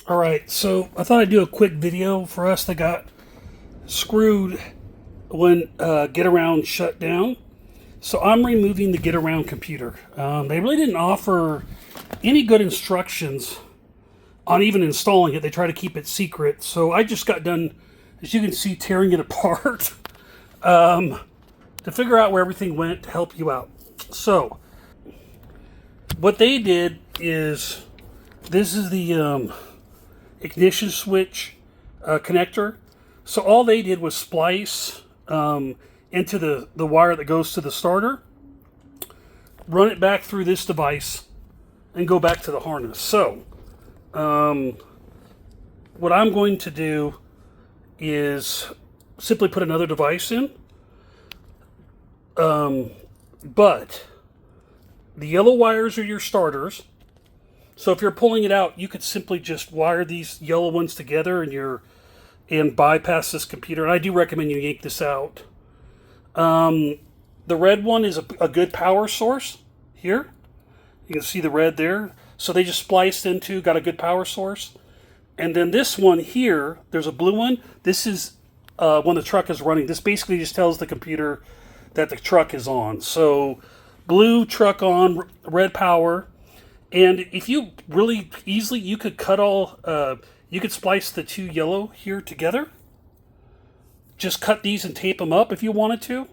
Alright, so I thought I'd do a quick video for us that got screwed when Getaround shut down. So I'm removing the Getaround computer. They really didn't offer any good instructions on even installing it. They try to keep it secret. So I just got done, as you can see, tearing it apart to figure out where everything went to help you out. So what they did is, this is the ignition switch connector. So all they did was splice into the wire that goes to the starter, run it back through this device, and go back to the harness. So what I'm going to do is simply put another device in. But the yellow wires are your starters. So if you're pulling it out, you could simply just wire these yellow ones together and bypass this computer. And I do recommend you yank this out. The red one is a good power source here. You can see the red there. So they just spliced into, got a good power source. And then this one here, there's a blue one. This is when the truck is running. This basically just tells the computer that the truck is on. So blue truck on, red power. And if you really easily, you could cut all, you could splice the two yellow here together. Just cut these and tape them up if you wanted to.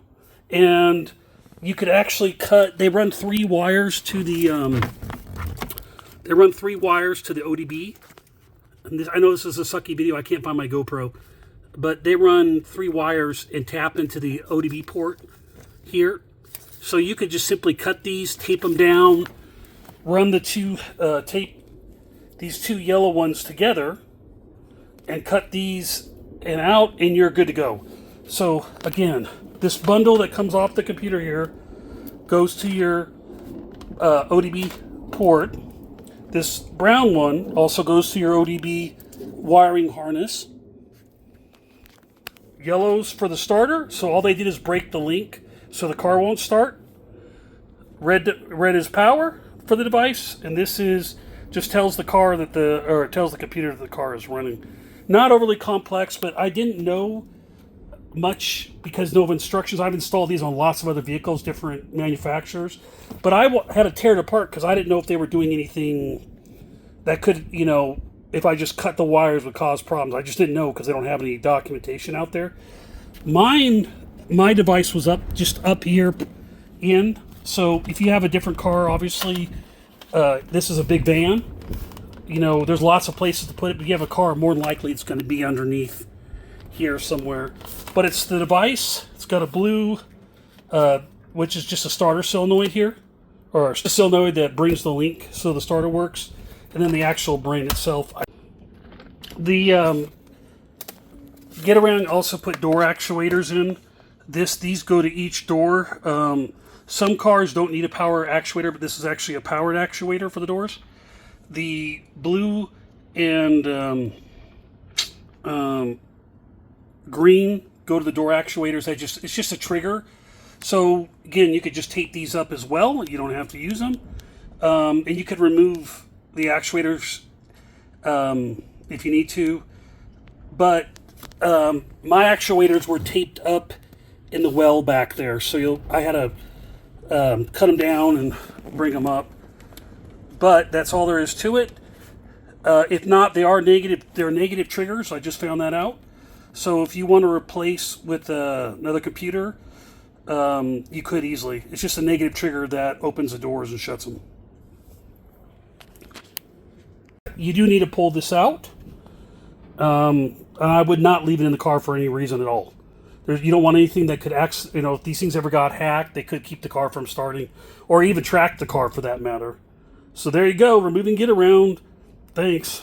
And you could actually cut, they run three wires to the ODB. And this, I know this is a sucky video, I can't find my GoPro. But they run three wires and tap into the ODB port here. So you could just simply cut these, tape them down, run the these two yellow ones together, and cut these and out, and you're good to go. So again, this bundle that comes off the computer here goes to your ODB port. This brown one also goes to your ODB wiring harness. Yellow's for the starter, so all they did is break the link so the car won't start. Red is power for the device, and this is just tells the car that it tells the computer that the car is running. Not overly complex, but I didn't know much because no instructions. I've installed these on lots of other vehicles, different manufacturers, but I had to tear it apart because I didn't know if they were doing anything that could, if I just cut the wires would cause problems. I just didn't know because they don't have any documentation out there. My device was just up here in. So if you have a different car, obviously, this is a big van. There's lots of places to put it, but if you have a car, more than likely it's going to be underneath here somewhere. But it's the device. It's got a blue, which is just a starter solenoid here, or a solenoid that brings the link so the starter works, and then the actual brain itself. The Getaround also put door actuators in. These go to each door. Some cars don't need a power actuator, but this is actually a powered actuator for the doors. The blue and green go to the door actuators. It's just a trigger. So again, you could just tape these up as well. You don't have to use them. And you could remove the actuators if you need to. But my actuators were taped up in the well back there. So I had to cut them down and bring them up. But that's all there is to it. If not, they're negative triggers. I just found that out. So if you want to replace with another computer, you could easily. It's just a negative trigger that opens the doors and shuts them. You do need to pull this out. I would not leave it in the car for any reason at all. You don't want anything that could if these things ever got hacked, they could keep the car from starting, or even track the car for that matter. So there you go, removing Getaround. Thanks.